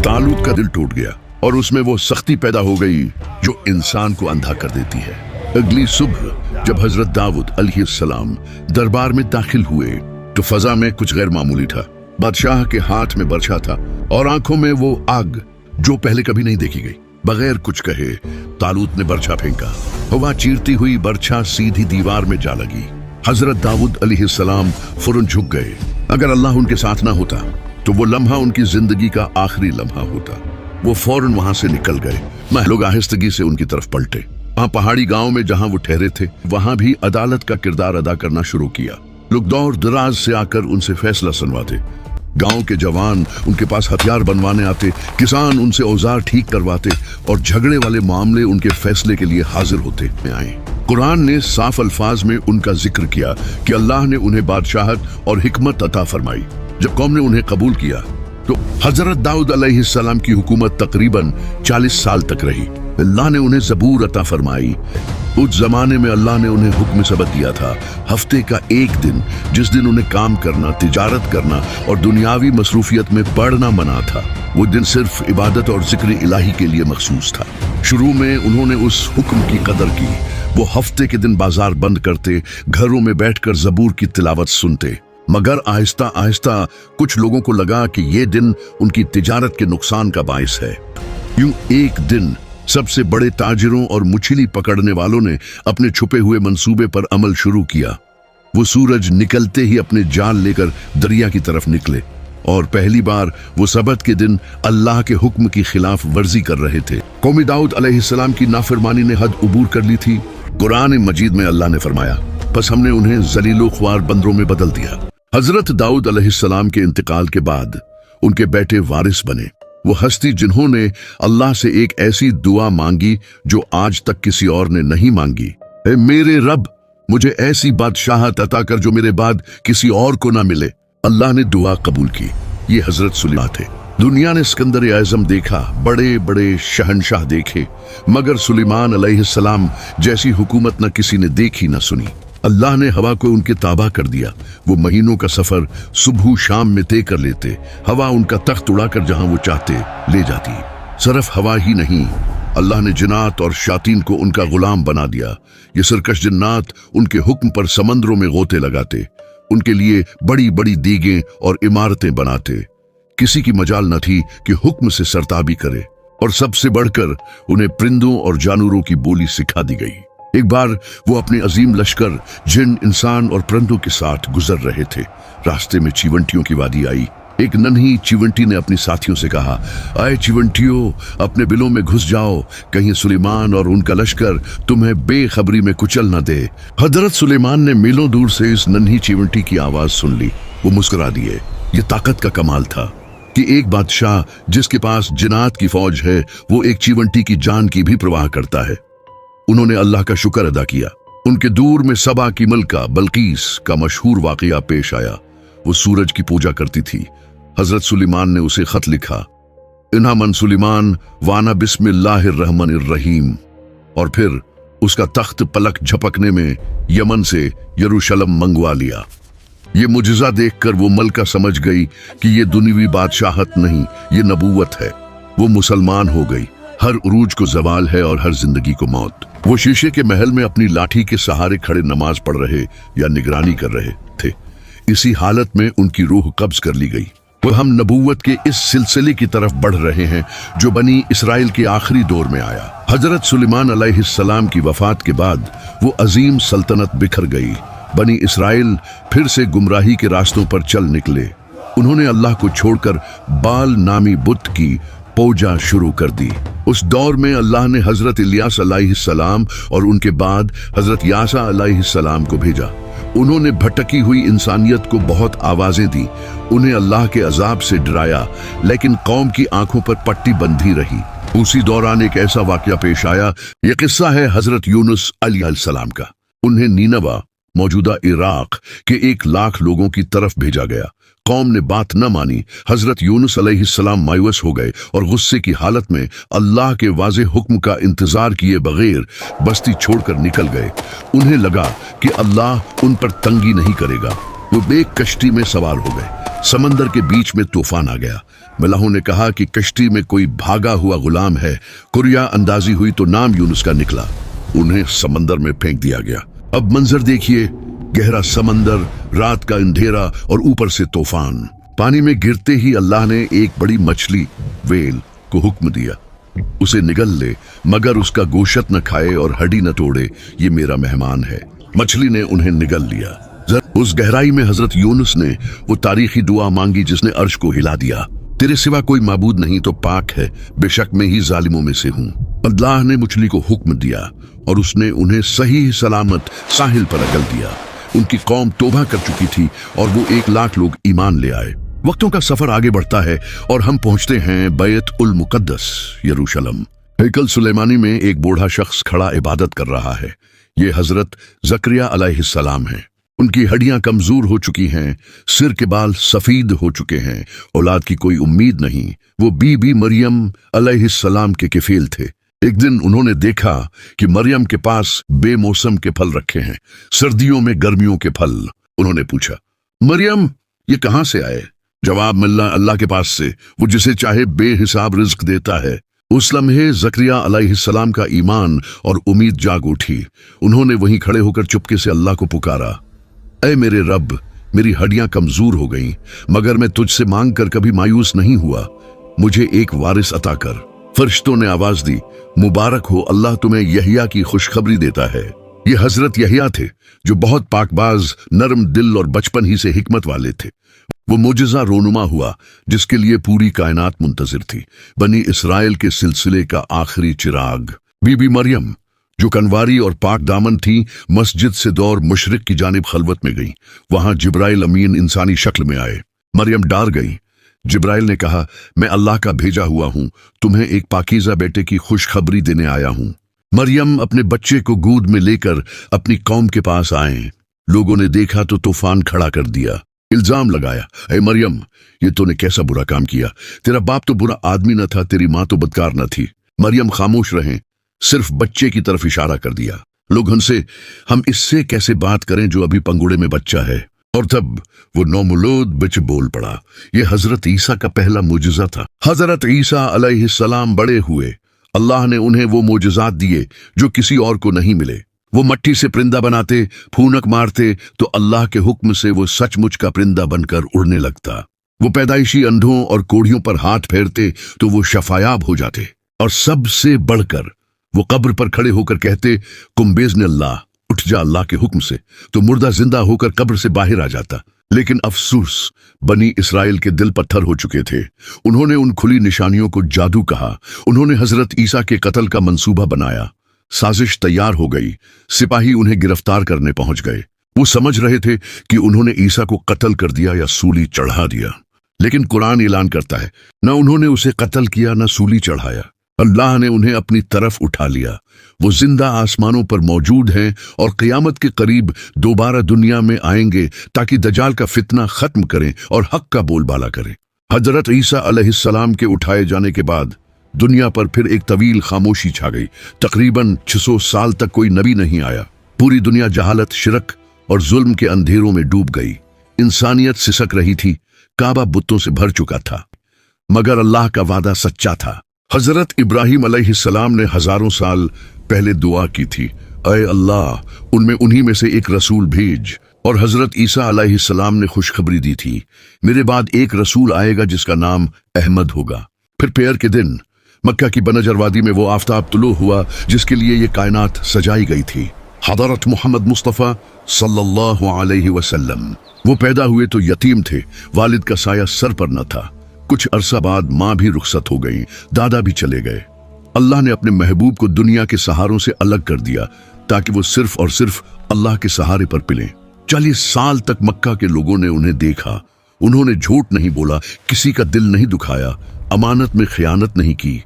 तालूत का दिल टूट गया और उसमें वो सख्ती पैदा हो गई जो इंसान को अंधा कर देती है। अगली सुबह जब हजरत दाऊद अलैहिस्सलाम दरबार में दाखिल हुए तो फजा में कुछ गैर मामूली था। बादशाह के हाथ में बर्छा था और आंखों में वो आग जो पहले कभी नहीं देखी गई। बगैर कुछ कहे तालूत ने बर्छा फेंका। हवा चीरती हुई बर्छा सीधी दीवार में जा लगी। हजरत दाऊद अलैहिस्सलाम फौरन झुक गए। अगर अल्लाह उनके साथ ना होता तो वो लम्हा उनकी जिंदगी का आखिरी लम्हा होता। वो फौरन वहां से निकल गए। लोग आहिस्तगी से उनकी तरफ पलटे। वहां पहाड़ी गांव में जहां वो ठहरे थे वहां भी अदालत का किरदार अदा करना शुरू किया। लोग दौर दराज से आकर उनसे फैसला सुनवाते। गांव के जवान उनके पास हथियार बनवाने आते, किसान उनसे औजार ठीक करवाते और झगड़े वाले मामले उनके फैसले के लिए हाजिर होते आए। कुरान ने साफ अल्फाज में उनका जिक्र किया कि अल्लाह ने उन्हें बादशाहत और हिकमत अता फरमाई। जब कौम ने उन्हें कबूल किया तो हजरत दाऊद अलैहिस्सलाम की हुकूमत तकरीबन 40 साल तक रही। अल्लाह ने उन्हें ज़बूर अता फरमाई। उस जमाने में अल्लाह ने उन्हें हुक्म सबक दिया था, हफ्ते का एक दिन जिस दिन उन्हें काम करना, तिजारत करना और दुनियावी मसरूफियत में पढ़ना मना था, वो दिन सिर्फ इबादत और जिक्र इलाही के लिए मखसूस था। शुरू में उन्होंने उस हुक्म की कदर की। वो हफ्ते के दिन बाजार बंद करते, घरों में बैठकर ज़बूर की तिलावत सुनते। मगर आहिस्ता आहिस्ता कुछ लोगों को लगा कि ये दिन उनकी तिजारत के नुकसान का बाइस है। यूं एक दिन सबसे बड़े ताजिरों और मछली पकड़ने वालों ने अपने छुपे हुए मंसूबे पर अमल शुरू किया। वो सूरज निकलते ही अपने जाल लेकर दरिया की तरफ निकले और पहली बार वो सबत के दिन अल्लाह के हुक्म की खिलाफ वर्जी कर रहे थे। कौमी दाऊद अलैहिस्सलाम की नाफरमानी ने हद उबूर कर ली थी। कुरान मजीद में अल्लाह ने फरमाया, बस हमने उन्हें जलीलो ख्वार बंदरों में बदल दिया। हजरत दाऊद अलैहिस्सलाम के इंतकाल के बाद उनके बेटे वारिस बने। वो हस्ती जिन्होंने अल्लाह से एक ऐसी दुआ मांगी जो आज तक किसी और ने नहीं मांगी। ए मेरे रब, मुझे ऐसी बादशाहत अता कर जो मेरे बाद किसी और को ना मिले। अल्लाह ने दुआ कबूल की। ये हजरत सुलेमान थे। दुनिया ने सिकंदर आज़म देखा, बड़े बड़े शहनशाह देखे, मगर सुलेमान अलैहिस्सलाम जैसी हुकूमत न किसी ने देखी न सुनी। अल्लाह ने हवा को उनके ताबा कर दिया। वो महीनों का सफर सुबह शाम में तय कर लेते। हवा उनका तख्त उड़ाकर जहां वो चाहते ले जाती। सिर्फ हवा ही नहीं, अल्लाह ने जिन्नात और शातीन को उनका गुलाम बना दिया। ये सरकश जिन्नात उनके हुक्म पर समंदरों में गोते लगाते, उनके लिए बड़ी बड़ी दीगें और इमारतें बनाते। किसी की मजाल न थी कि हुक्म से सरताबी करे, और सबसे बढ़कर उन्हें परिंदों और जानवरों की बोली सिखा दी गई। एक बार वो अपने अजीम लश्कर जिन, इंसान और परिंदों के साथ गुजर रहे थे। रास्ते में चीवंटियों की वादी आई। एक नन्ही चिवंटी ने अपनी साथियों से कहा, आए चिवंटियों, अपने बिलों में घुस जाओ, कहीं सुलेमान और उनका लश्कर तुम्हें बेखबरी में कुचल न दे। हजरत सुलेमान ने मीलों दूर से इस नन्ही चिवंटी की आवाज सुन ली। वो मुस्कुरा दिए। ये ताकत का कमाल था कि एक बादशाह जिसके पास जिन्नात की फौज है, वो एक चिवंटी की जान की भी परवाह करता है। उन्होंने अल्लाह का शुक्र अदा किया। उनके दूर में सबा की मलका बल्कीस का मशहूर वाकया पेश आया। वो सूरज की पूजा करती थी। हजरत सुलेमान ने उसे खत लिखा, इन्हा मन सुलेमान वाना बिस्मिल्लाहिर्रहमानिर्रहीम, और फिर उसका तख्त पलक झपकने में यमन से यरूशलम मंगवा लिया। ये मुजिजा देखकर वो मलका समझ गई कि ये दुनियावी बादशाहत नहीं, ये नबूवत है। वो मुसलमान हो गई। हर उरूज को जवाल है और हर जिंदगी को मौत। वो शीशे के महल में अपनी लाठी के सहारे खड़े नमाज पढ़ रहे या निगरानी कर रहे थे। इसी हालत में उनकी रूह कब्ज कर ली गई। वो हम नबूवत के इस सिलसिले की तरफ बढ़ रहे हैं जो बनी इसराइल के आखिरी दौर में आया। हजरत सुलेमान अलैहिस्सलाम की वफात के बाद वो अजीम सल्तनत बिखर गई। बनी इसराइल फिर से गुमराही के रास्तों पर चल निकले। उन्होंने अल्लाह को छोड़कर बाल नामी बुत की पूजा शुरू कर दी। उस दौर में अल्लाह ने हजरत इलियास अलैहिस्सलाम और उनके बाद हजरत यासा अलैहिस्सलाम को भेजा। उन्होंने भटकी हुई इंसानियत को बहुत आवाजें दी, उन्हें अल्लाह के अजाब से डराया, लेकिन कौम की आंखों पर पट्टी बंधी रही। उसी दौरान एक ऐसा वाकया पेश आया। यह किस्सा है हजरत यूनुस अलैहिस्सलाम का। उन्हें नीनवा, मौजूदा इराक के 1 लाख लोगों की तरफ भेजा गया। कौम ने बात न मानी। हजरत यूनुस अलैहिस्सलाम मायूस हो गए और गुस्से की हालत में अल्लाह के वाज़े हुक्म का इंतजार किए बगैर बस्ती छोड़कर निकल गए। उन्हें लगा कि अल्लाह उन पर तंगी नहीं करेगा। वो एक कश्ती में सवार हो गए। समंदर के बीच में तूफान आ गया। मलाहों ने कहा कि कश्ती में कोई भागा हुआ गुलाम है। कुरिया अंदाजी हुई तो नाम यूनुस का निकला। उन्हें समंदर में फेंक दिया गया। अब मंजर देखिए, गहरा समंदर, रात का अंधेरा और ऊपर से तूफान। पानी में गिरते ही अल्लाह ने एक बड़ी मछली वेल को हुक्म दिया, उसे निगल ले, मगर उसका गोशत न खाए और हड्डी न तोड़े, ये मेरा मेहमान है। मछली ने उन्हें निगल लिया। उस गहराई में हजरत यूनुस ने वो तारीखी दुआ मांगी जिसने अर्श को हिला दिया, तेरे सिवा कोई माबूद नहीं तो पाक है, बेशक मैं ही जालिमों में से हूँ। अल्लाह ने मछली को हुक्म दिया और उसने उन्हें सही सलामत साहिल पर अगल दिया। उनकी कौम तौबा कर चुकी थी और वो 1 लाख लोग ईमान ले आए। वक्तों का सफर आगे बढ़ता है और हम पहुंचते हैं बैत उल मुकद्दस यरूशलम। हैकल सुलेमानी में एक बूढ़ा शख्स खड़ा इबादत कर रहा है। ये हजरत जकरिया अलैहिस्सलाम हैं। उनकी हड्डियां कमजोर हो चुकी हैं, सिर के बाल सफेद हो चुके हैं, औलाद की कोई उम्मीद नहीं। वो बीबी मरियम अलैहिस्सलाम के कफील थे। एक दिन उन्होंने देखा कि मरियम के पास बेमौसम के फल रखे हैं, सर्दियों में गर्मियों के फल। उन्होंने पूछा, मरियम ये कहां से आए? जवाब मिला, अल्लाह के पास से, वो जिसे चाहे बेहिसाब रिज्क देता है। उस लम्हे जकरिया अलैहिस्सलाम का ईमान और उम्मीद जाग उठी। उन्होंने वहीं खड़े होकर चुपके से अल्लाह को पुकारा, ऐ मेरे रब, मेरी हड्डियां कमजोर हो गईं, मगर मैं तुझसे मांग कर कभी मायूस नहीं हुआ। मुझे एक वारिस अता कर। फरिश्तों ने आवाज दी, मुबारक हो, अल्लाह तुम्हें यहिया की खुशखबरी देता है। ये हजरत यहिया थे जो बहुत पाकबाज, नरम दिल और बचपन ही से हिकमत वाले थे। वो मोजिजा रोनुमा हुआ जिसके लिए पूरी कायनात मुंतजिर थी, बनी इसराइल के सिलसिले का आखिरी चिराग। बीबी मरियम जो कनवारी और पाक दामन थी, मस्जिद से दौर मुशरिक की जानिब खलवत में गई। वहां जिब्राइल अमीन इंसानी शक्ल में आए। मरियम डर गई। जिब्राइल ने कहा, मैं अल्लाह का भेजा हुआ हूं, तुम्हें एक पाकीज़ा बेटे की खुशखबरी देने आया हूं। मरियम अपने बच्चे को गोद में लेकर अपनी कौम के पास आए। लोगों ने देखा तो तूफान खड़ा कर दिया, इल्जाम लगाया, ऐ मरियम, ये तूने कैसा बुरा काम किया? तेरा बाप तो बुरा आदमी न था, तेरी माँ तो बदकार न थी। मरियम खामोश रहे, सिर्फ बच्चे की तरफ इशारा कर दिया। लोग हंसे, हम इससे कैसे बात करें जो अभी पंगुड़े में बच्चा है? और तब वो नौमुलोद बिच बोल पड़ा। ये हजरत ईसा का पहला मुजिजा था। हजरत ईसा अलैहिस्सलाम बड़े हुए। अल्लाह ने उन्हें वो मोजज़ात दिए जो किसी और को नहीं मिले। वो मट्टी से परिंदा बनाते, फूनक मारते तो अल्लाह के हुक्म से वो सचमुच का परिंदा बनकर उड़ने लगता। वो पैदाइशी अंधों और कोढ़ियों पर हाथ फेरते तो वो शफायाब हो जाते। और सबसे बढ़कर वो कब्र पर खड़े होकर कहते, कुम्बेज़ ने अल्लाह, उठ जा अल्लाह के हुक्म से, तो मुर्दा जिंदा होकर कब्र से बाहर आ जाता। लेकिन अफसोस, बनी इसराइल के दिल पत्थर हो चुके थे। उन्होंने उन खुली निशानियों को जादू कहा। उन्होंने हजरत ईसा के कत्ल का मंसूबा बनाया। साजिश तैयार हो गई। सिपाही उन्हें गिरफ्तार करने पहुंच गए। वो समझ रहे थे कि उन्होंने ईसा को कत्ल कर दिया या सूली चढ़ा दिया, लेकिन कुरान ऐलान करता है, न उन्होंने उसे कत्ल किया न सूली चढ़ाया। अल्लाह ने उन्हें अपनी तरफ उठा लिया। वो जिंदा आसमानों पर मौजूद हैं और क़यामत के करीब दोबारा दुनिया में आएंगे ताकि दज्जाल का फितना खत्म करें और हक का बोलबाला करें। हजरत ईसा अलैहिस्सलाम के उठाए जाने के बाद दुनिया पर फिर एक तवील खामोशी छा गई। तकरीबन 600 साल तक कोई नबी नहीं आया। पूरी दुनिया जहालत, शिरक और जुल्म के अंधेरों में डूब गई। इंसानियत सिसक रही थी। काबा बुतों से भर चुका था, मगर अल्लाह का वादा सच्चा था। हजरत इब्राहिम अलैहिस्सलाम ने हजारों साल पहले दुआ की थी, ऐ अल्लाह, उनमें उन्हीं में से एक रसूल भेज। और हजरत ईसा अलैहिस्सलाम ने खुशखबरी दी थी, मेरे बाद एक रसूल आएगा जिसका नाम अहमद होगा। फिर पेयर के दिन मक्का की बनजर वादी में वो आफताब तुलू हुआ जिसके लिए ये कायनात सजाई गई थी। हज़रत मोहम्मद मुस्तफ़ा सल्लल्लाहु अलैहि वसल्लम। वो पैदा हुए तो यतीम थे, वालिद का साया सर पर न था। कुछ अरसा बाद माँ भी रुखसत हो गई, दादा भी चले गए। अल्लाह ने अपने महबूब को दुनिया के सहारों से अलग कर दिया ताकि वो सिर्फ और सिर्फ अल्लाह के सहारे पर पिलें। 40 साल तक मक्का के लोगों ने उन्हें देखा। उन्होंने झूठ नहीं बोला, किसी का दिल नहीं दुखाया, अमानत में खयानत नहीं की।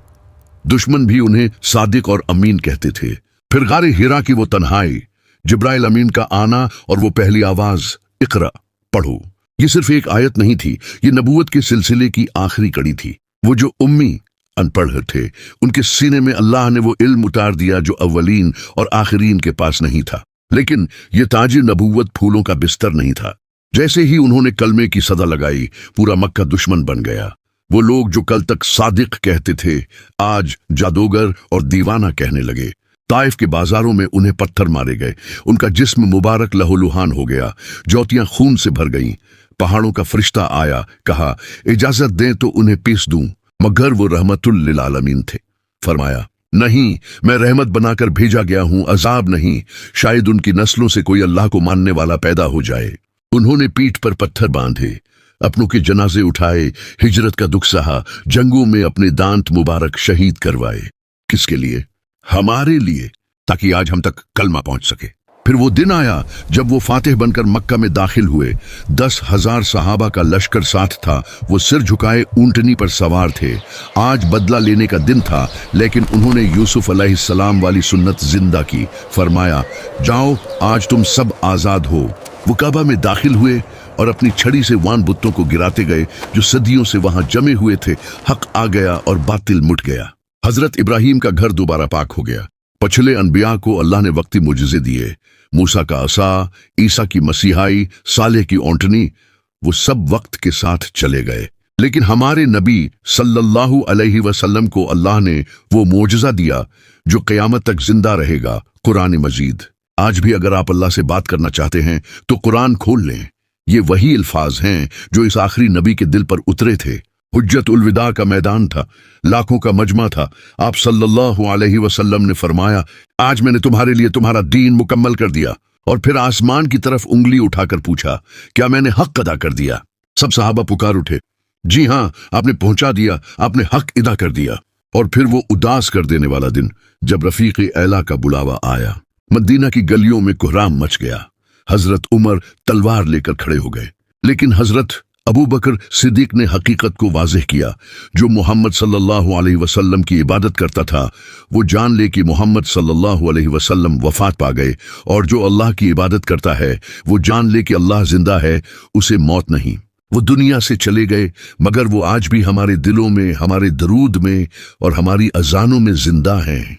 दुश्मन भी उन्हें सादिक और अमीन कहते थे। फिर गारे हिरा की वो तन्हाई, जिब्राइल अमीन का आना और वो पहली आवाज, इकरा, पढ़ो। ये सिर्फ एक आयत नहीं थी, ये नबूवत के सिलसिले की आखिरी कड़ी थी। वो जो उम्मी अनपढ़ थे, उनके सीने में अल्लाह ने वो इल्म उतार दिया जो अव्वलीन और आखिरीन के पास नहीं था। लेकिन ये ताज नबूवत फूलों का बिस्तर नहीं था। जैसे ही उन्होंने कलमे की सदा लगाई, पूरा मक्का दुश्मन बन गया। वो लोग जो कल तक सादिक कहते थे, आज जादूगर और दीवाना कहने लगे। ताइफ के बाजारों में उन्हें पत्थर मारे गए। उनका जिस्म मुबारक लहूलुहान हो गया, ज्योतियां खून से भर गईं। पहाड़ों का फरिश्ता आया, कहा, इजाजत दें तो उन्हें पीस दूं, मगर वो रहमतुल लिल आलमीन थे। फरमाया, नहीं, मैं रहमत बनाकर भेजा गया हूं, अजाब नहीं। शायद उनकी नस्लों से कोई अल्लाह को मानने वाला पैदा हो जाए। उन्होंने पीठ पर पत्थर बांधे, अपनों के जनाजे उठाए, हिजरत का दुख सहा, जंगों में अपने दांत मुबारक शहीद करवाए। किसके लिए? हमारे लिए, ताकि आज हम तक कलमा पहुंच सके। फिर वो दिन आया जब वो फातिह बनकर मक्का में दाखिल हुए। 10,000 सहाबा का लश्कर साथ था। वो सिर झुकाए ऊंटनी पर सवार थे। आज बदला लेने का दिन था, लेकिन उन्होंने यूसुफ अलैहिस्सलाम वाली सुन्नत जिंदा की। फरमाया, जाओ, आज तुम सब आजाद हो। वो काबा में दाखिल हुए और अपनी छड़ी से वान बुतों को गिराते गए जो सदियों से वहां जमे हुए थे। हक आ गया और बातिल मुट गया। हजरत इब्राहिम का घर दोबारा पाक हो गया। पिछले अनबिया को अल्लाह ने वक्ती मुजज़े दिए। मूसा का असा, ईसा की मसीहाई, सालेह की ओंटनी, वो सब वक्त के साथ चले गए। लेकिन हमारे नबी सल्लल्लाहु अलैहि वसल्लम को अल्लाह ने वो मोजज़ा दिया जो क़यामत तक जिंदा रहेगा, कुरान मजीद। आज भी अगर आप अल्लाह से बात करना चाहते हैं तो कुरान खोल लें। ये वही अल्फाज हैं जो इस आखिरी नबी के दिल पर उतरे थे। हुज्जत उल विदा का मैदान था, लाखों का मजमा था। आप सल्लल्लाहु अलैहि वसल्लम ने फरमाया, आज मैंने तुम्हारे लिए तुम्हारा दीन मुकम्मल कर दिया। और फिर आसमान की तरफ उंगली उठाकर पूछा, क्या मैंने हक अदा कर दिया? सब सहाबा पुकार उठे, जी हाँ, आपने पहुंचा दिया, आपने हक अदा कर दिया। और फिर वो उदास कर देने वाला दिन जब रफीक एला का बुलावा आया। मदीना की गलियों में कोहराम मच गया। हजरत उमर तलवार लेकर खड़े हो गए, लेकिन हजरत अबू बकर सिद्दीक ने हकीकत को वाज़ेह किया। जो मोहम्मद सल्लल्लाहु अलैहि वसल्लम की इबादत करता था, वो जान ले कि मोहम्मद सल्लल्लाहु अलैहि वसल्लम वफात पा गए, और जो अल्लाह की इबादत करता है वो जान ले कि अल्लाह जिंदा है, उसे मौत नहीं। वो दुनिया से चले गए, मगर वो आज भी हमारे दिलों में, हमारे दरूद में और हमारी अजानों में जिंदा हैं।